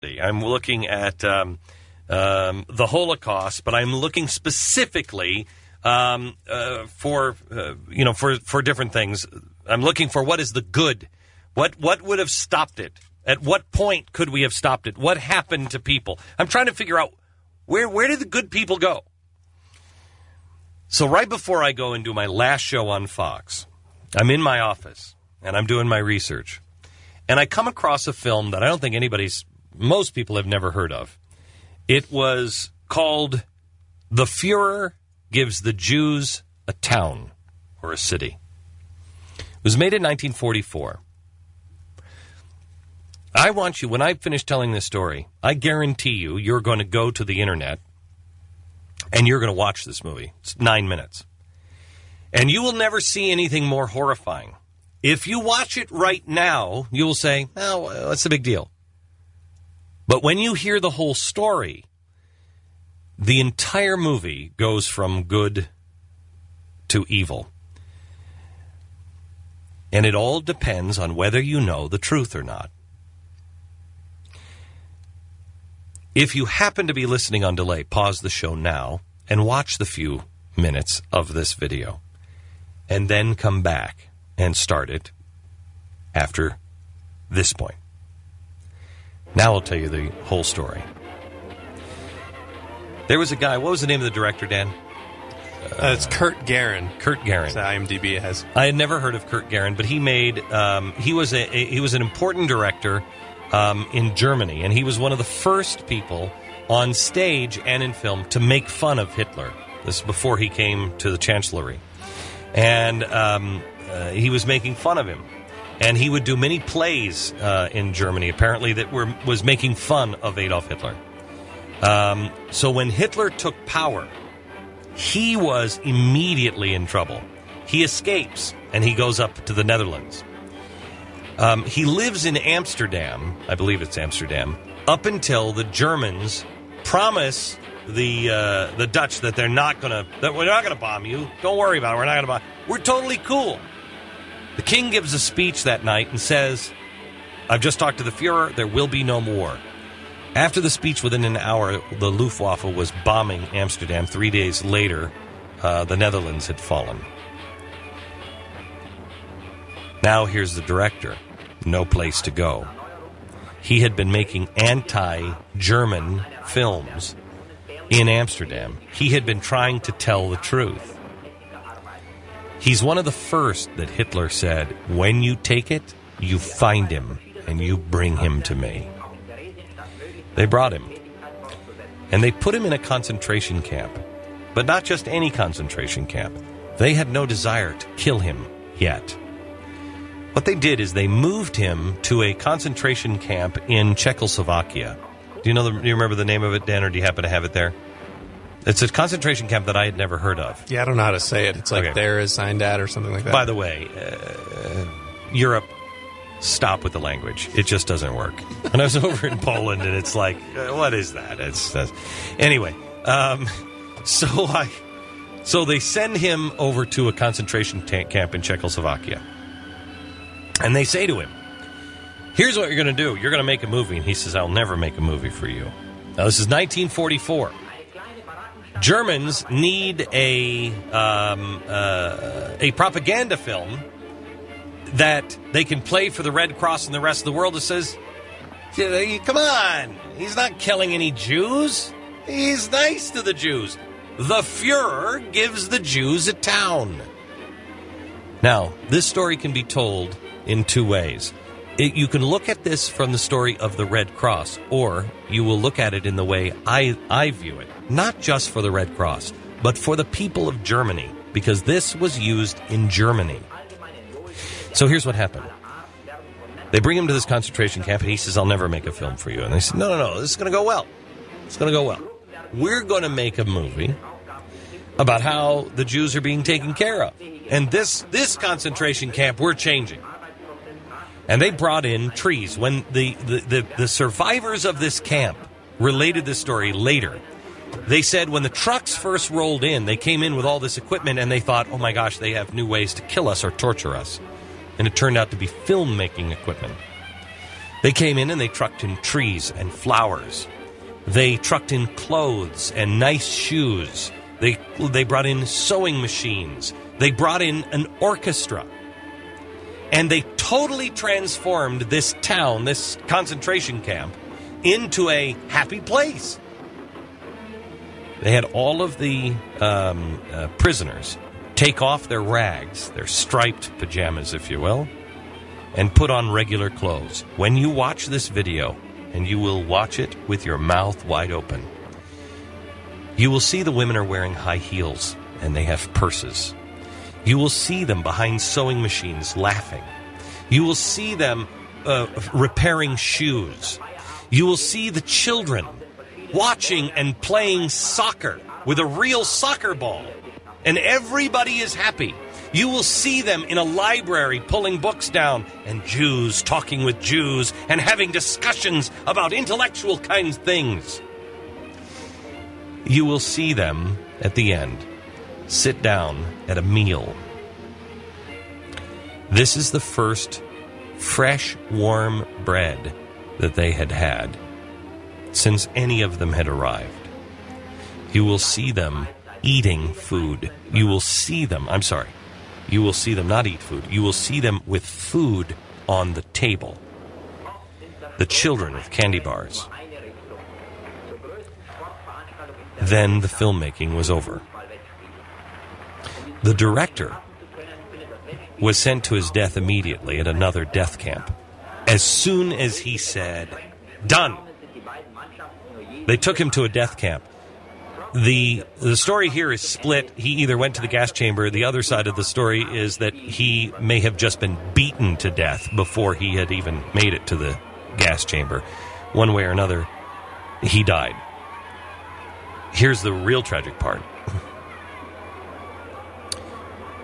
I'm looking at the Holocaust, but I'm looking specifically for different things. I'm looking for what is the good. What would have stopped it? At what point could we have stopped it? What happened to people? I'm trying to figure out where did the good people go? So right before I go and do my last show on Fox, I'm in my office and I'm doing my research. And I come across a film that I don't think most people have never heard of. It was called The Führer Gives the Jews a Town or a City. It was made in 1944. I want you, when I finish telling this story, I guarantee you're going to go to the internet and you're going to watch this movie. It's 9 minutes. And you will never see anything more horrifying. If you watch it right now, you will say, oh, what's the big deal? But when you hear the whole story, the entire movie goes from good to evil. And it all depends on whether you know the truth or not. If you happen to be listening on delay, pause the show now and watch the few minutes of this video. And then come back and start it after this point. Now I'll tell you the whole story. There was a guy, what was the name of the director, Dan? It's Kurt Guerin. Kurt Guerin. So IMDb has. I had never heard of Kurt Guerin, but he made, he was an important director in Germany, and he was one of the first people on stage and in film to make fun of Hitler. This is before he came to the chancellery. And he was making fun of him. And he would do many plays in Germany, apparently, that was making fun of Adolf Hitler. So when Hitler took power, he was immediately in trouble. He escapes, and he goes up to the Netherlands. He lives in Amsterdam, I believe it's Amsterdam, up until the Germans promise the Dutch that we're not gonna bomb you. Don't worry about it. We're not gonna bomb. We're totally cool. The king gives a speech that night and says, "I've just talked to the Führer. There will be no war." After the speech, within an hour, the Luftwaffe was bombing Amsterdam. 3 days later, the Netherlands had fallen. Now here's the director. No place to go. He had been making anti-German films in Amsterdam. He had been trying to tell the truth. He's one of the first that Hitler said, when you take it, you find him and you bring him to me. They brought him. And they put him in a concentration camp. But not just any concentration camp. They had no desire to kill him yet. What they did is they moved him to a concentration camp in Czechoslovakia. Do you remember the name of it, Dan, or do you happen to have it there? It's a concentration camp that I had never heard of. Yeah, I don't know how to say it. It's like okay. There is signed at or something like that. By the way, Europe, stop with the language. It just doesn't work. And I was over in Poland, and it's like, what is that? Anyway, so they send him over to a concentration camp in Czechoslovakia. And they say to him, here's what you're going to do. You're going to make a movie. And he says, I'll never make a movie for you. Now, this is 1944. Germans need a propaganda film that they can play for the Red Cross and the rest of the world that says, come on, he's not killing any Jews. He's nice to the Jews. The Führer gives the Jews a town. Now, this story can be told in two ways. You can look at this from the story of the Red Cross, or you will look at it in the way I view it. Not just for the Red Cross, but for the people of Germany, because this was used in Germany. So here's what happened. They bring him to this concentration camp, and he says, I'll never make a film for you. And they said, no, this is going to go well. It's going to go well. We're going to make a movie about how the Jews are being taken care of. And this concentration camp, we're changing. And they brought in trees. When the survivors of this camp related this story later, they said when the trucks first rolled in, they came in with all this equipment, and they thought, oh my gosh, they have new ways to kill us or torture us. And it turned out to be filmmaking equipment. They came in and they trucked in trees and flowers. They trucked in clothes and nice shoes. They brought in sewing machines. They brought in an orchestra. And they totally transformed this town, this concentration camp, into a happy place. They had all of the prisoners take off their rags, their striped pajamas, if you will, and put on regular clothes. When you watch this video, and you will watch it with your mouth wide open, you will see the women are wearing high heels, and they have purses. You will see them behind sewing machines laughing. You will see them repairing shoes. You will see the children watching and playing soccer with a real soccer ball. And everybody is happy. You will see them in a library pulling books down, and Jews talking with Jews and having discussions about intellectual kinds of things. You will see them, at the end, sit down at a meal. This is the first fresh, warm bread that they had had since any of them had arrived. You will see them eating food. You will see them not eat food. You will see them with food on the table. The children with candy bars. Then the filmmaking was over. The director was sent to his death immediately at another death camp. As soon as he said, "Done," they took him to a death camp. The story here is split. He either went to the gas chamber. The other side of the story is that he may have just been beaten to death before he had even made it to the gas chamber. One way or another, he died. Here's the real tragic part.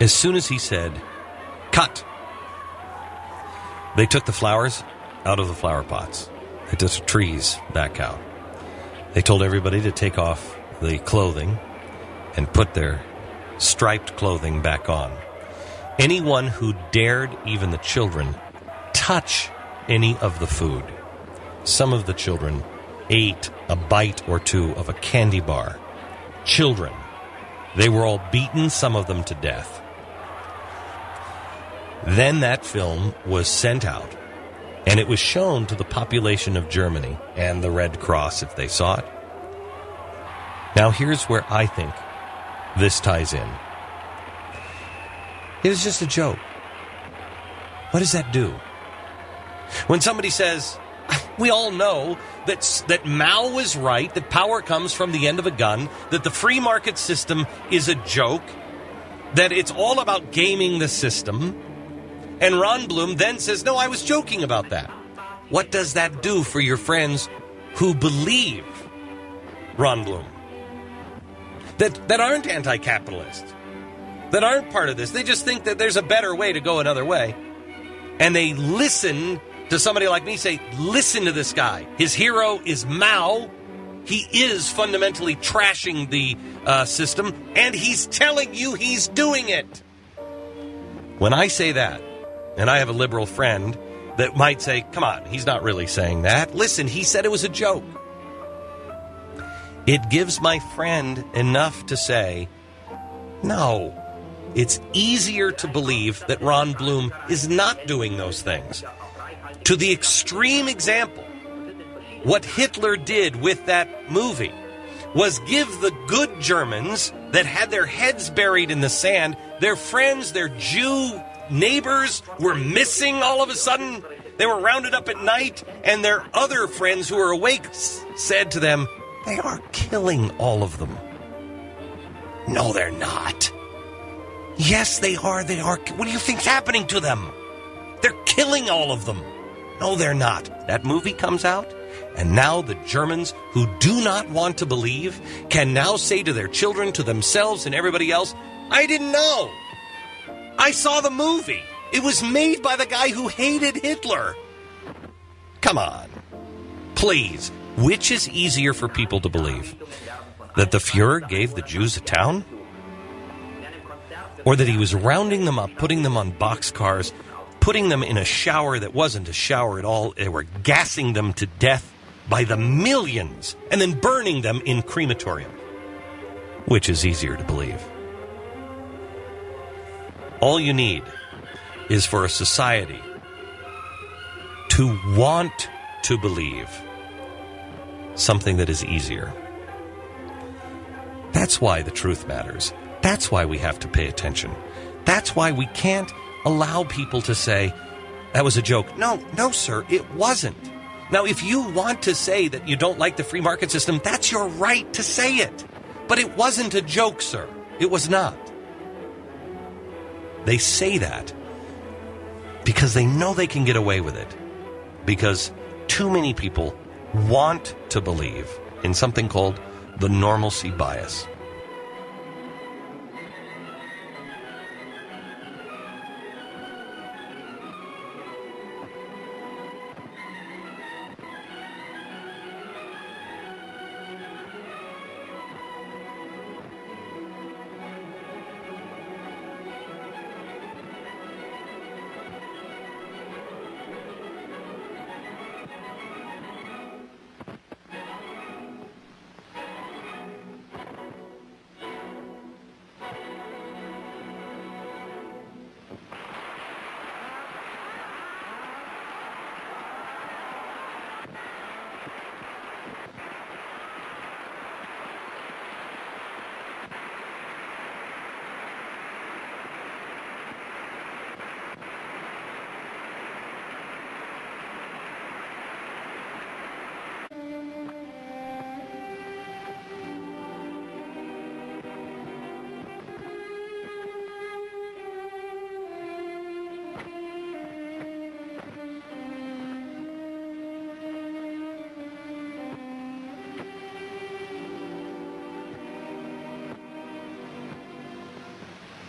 As soon as he said, "Cut," they took the flowers out of the flower pots. They took the trees back out. They told everybody to take off the clothing and put their striped clothing back on. Anyone who dared, even the children, touch any of the food. Some of the children ate a bite or two of a candy bar. Children. They were all beaten, some of them to death. Then that film was sent out, and it was shown to the population of Germany and the Red Cross if they saw it. Now here's where I think this ties in. It was just a joke. What does that do? When somebody says, we all know that Mao was right, that power comes from the end of a gun, that the free market system is a joke, that it's all about gaming the system, and Ron Bloom then says, no, I was joking about that. What does that do for your friends who believe Ron Bloom? That aren't anti-capitalist, that aren't part of this. They just think that there's a better way to go another way. And they listen to somebody like me say, listen to this guy. His hero is Mao. He is fundamentally trashing the system, and he's telling you he's doing it. When I say that, and I have a liberal friend that might say, come on, he's not really saying that. Listen, he said it was a joke. It gives my friend enough to say, no, it's easier to believe that Ron Bloom is not doing those things. To the extreme example, what Hitler did with that movie was give the good Germans that had their heads buried in the sand, their friends, their Jew neighbors were missing all of a sudden. They were rounded up at night, and their other friends who were awake said to them, they are killing all of them. No, they're not. Yes, they are. They are. What do you think's happening to them? They're killing all of them. No, they're not. That movie comes out, and now the Germans who do not want to believe can now say to their children, to themselves and everybody else, I didn't know. I saw the movie. It was made by the guy who hated Hitler. Come on. Please. Which is easier for people to believe? That the Führer gave the Jews a town? Or that he was rounding them up, putting them on boxcars, putting them in a shower that wasn't a shower at all. They were gassing them to death by the millions and then burning them in crematorium, which is easier to believe. All you need is for a society to want to believe something that is easier. That's why the truth matters. That's why we have to pay attention. That's why we can't allow people to say, that was a joke. No, sir, it wasn't. Now, if you want to say that you don't like the free market system, that's your right to say it. But it wasn't a joke, sir. It was not. They say that because they know they can get away with it. Because too many people want to believe in something called the normalcy bias.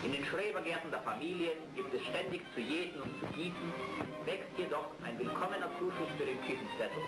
In den Schrebergärten der Familien gibt es ständig zu jäten und zu gießen, wächst jedoch ein willkommener Zuschuss für den Küchenzettel.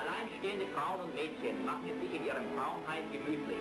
Alleinstehende Frauen und Mädchen machen es sich in ihrem Frauenheim gemütlich.